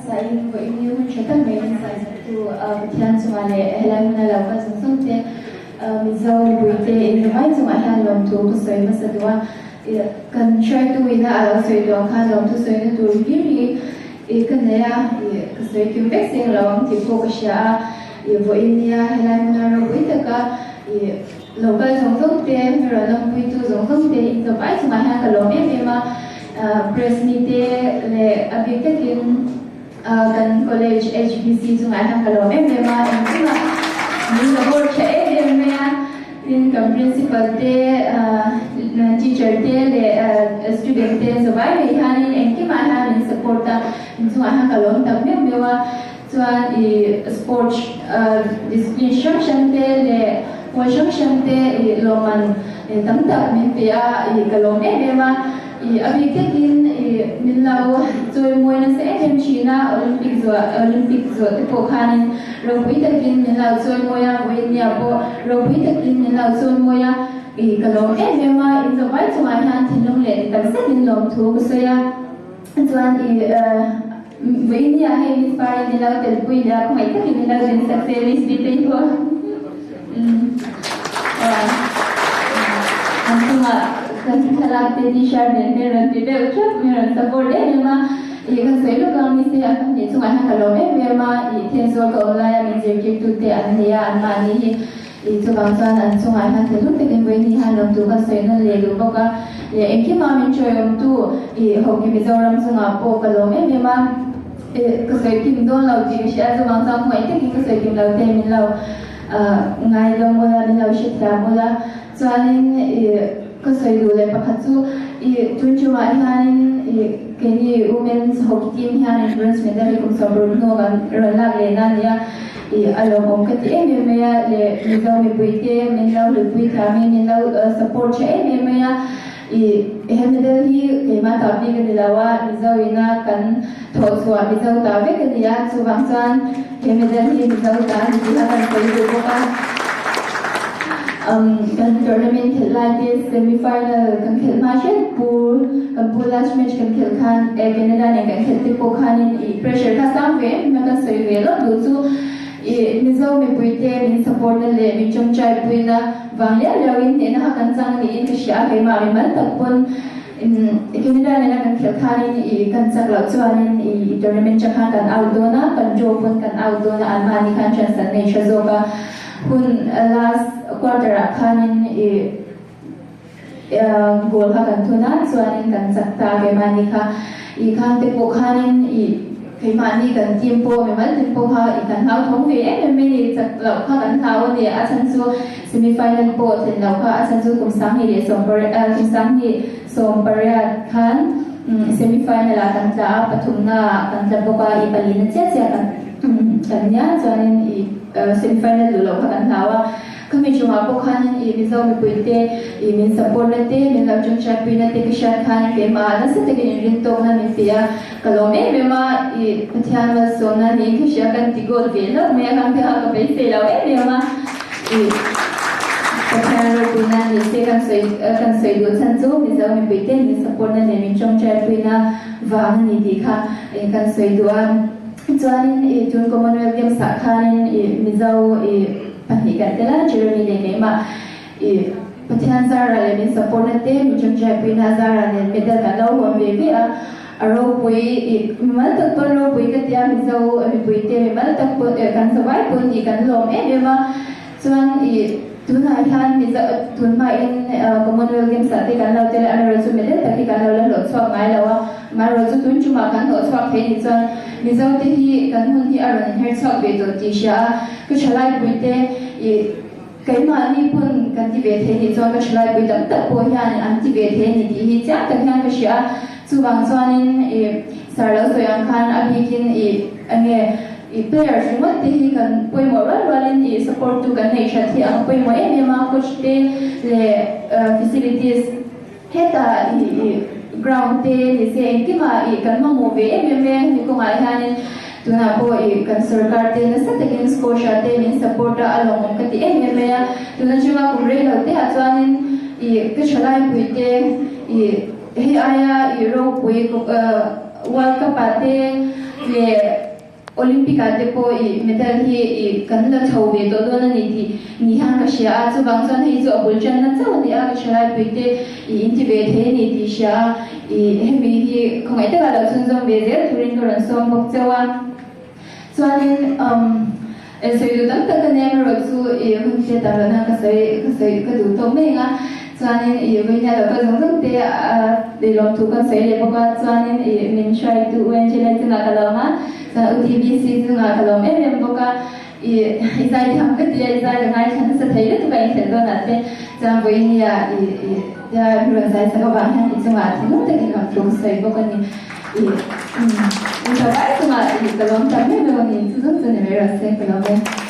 sa in ko in yung chatan may insight to tiyan sumale helam na law ka sumte mizo buite in the right suma han lom to ko soy masadwa kan share to ina ala soy do kan lom to soy na to giri kan ya ko soy kim vaccine lawang ti ko sha vo inia helam na ro buite ka local song te ro lom buitu song te in the right suma han ka lom e ma presnite le abitakin kan college HBC sungai hang kalau memang cuma ni labor cai memang in kan principal te teacher te le student te sebagai ni hani engki mana ni support ta sungai hang kalau tak memang tuan sport instruction te le instruction te loman tamtak memang kalau memang अभी के दिन मिलाओ जो मोयन से एम चीना ओलंपिक जो पोखाने रोबी तक दिन मिलाओ जो मोया वेनिया बो रोबी तक दिन मिलाओ जो मोया कलों एम इन जो बाइक जो आया थिनों ले तक से दिन लोग थोक सोया जोन वेनिया है मिस पारे मिलाओ तेलुगु या कोई तक मिलाओ दिन सक्सेस बीते को अंतुमा kalau tadi share dengan tidak ucap mereka support memang ia selalu kami se akan ni sungai kalau memang itu soal online menjadi tu te ania anmani itu bangsa dan sungai kan tu dengan ini halam tu kan selalu lelu boga ya engki mamin coyom tu hoki bizoram sungai po kalau memang kesai kim don lau jadi share tu bangsa mai tu kesai kim lau te min lau ngai lau mula min lau shitra mula soalinก็เคยดูเลยประคัตซูทุนจุมาที่ฮันแค่นี้ women's hockey team ที่ฮัน bronze medal ที่คุณสอบรู้โน้กันเรื่องหลักเลยนั่นเนี่ยอารมณ์ของกันที่เมียเลยมีเรามีปุยเต้มีเราหรือปุยทามีเรา support ใช่เมียเห็นเดิมที่เกี่ยมาตอบดีกันดีแล้วว่ามีเราวินากันถอดสวมมีเราตอบกันดีอย่างสุวรรณจันทร์เห็นเดิมที่มีเราตอบดีที่ฮันเคยดูกันkan tournament khel lai te semi final kan khel ma shen pool kan pool last match kan khel khan Canada ne kan khel te po khan in pressure ka sam ve ma kan soi ve lo du chu mizo me puite min support na le mi chom chai puina wang ya lawin te na kan chang ni in sha he ma mi man tak pon Canada ne kan khel khan in kan chak lo chuan in tournament cha khan kan outdoor na kan jo pon kan outdoor na almani khan chance ne shazoka hun last quarter akhanin goal ha kan thuna chuanin kan chakta ge mani kha khan te po khanin kai mani kan team po me man team po ha kan hau thong ve me ni chak lo kha kan hau ni a chan chu semi final po then lo kha a chan chu kum sang ni le som paria khan semi final kan ta pathumna kan ta po ka I palina che kan nya chuanin semi final lo kha kan hawa kami cuma bukan misal mengikuti min support nanti min lakukan cakap nanti kesat kan memang nasi tegak rintok nanti dia kalau memang petian masuk nanti kesat kan tiga velo memang kan pihak kebetulan lalu memang petian lalu nanti kan saya dua sanjung misal mengikuti min support nanti min cakap wang nanti kan saya dua Tuan Tun Commonwealth Games sakhanin misal panikan telah Jeremy Lene ma petian zara le min support nanti macam jai nazara ne medal kalau hon bebe aro pui mal tak perlu pui ketia misal pui te mal tak kan survive pun ikan lom memang tuan tun aihan misal tun main Commonwealth Games sakti kan lau tele ana rasu medal tapi kan lau lot swap mai lawa mai rasu tun cuma kan lot swap he ni tuan misal te hi kan hun hi aron her swap be to tisha ku chalai pui te cái mà ni pun kan ti ve the ni chuan ka chlai pui tam tak po hian an ti ve the ni ti hi cha tak hian ka sia chu bang chuanin sarlo soyang khan abikin ange player shimot ti hi kan poimo ran support tu kan nei sha thi ang poimo ma coach te le facilities heta ground te ni se ki ma kan ma move ni ko ngai hanin tuna po kan sarkar te na sa takin Scotia te min support along kati MMA tuna chuma kumre lo te atwanin ka chalai pui te he aya ro pui World Cup ate le Olympic adepo medal hi kan la thobe to don ani ti ni han ka sha chu bang son hi zo bul chan na chaw ni a ka sha pite intivate he ni ti sha hemi hi khongai ta la chun zom be je turin ko ran som bok chawa chuanin so yu dang ta ka ne ro chu hun te ta na ka sai ka du to me nga chuanin we nya la ka zong zong te de lom tu kan sai le boka chuanin min try to when je la na ka la ma sa UTBC chu nga ka lom em boka izai tham ka ti izai la ngai chan sa thai le ba in do na te cha we nya ya ru sai sa ka ba han chu nga thi no te ki kam tu sai boka ni Ito ba? Ito nga, ito lang kami, no, ni, susunod na meron sa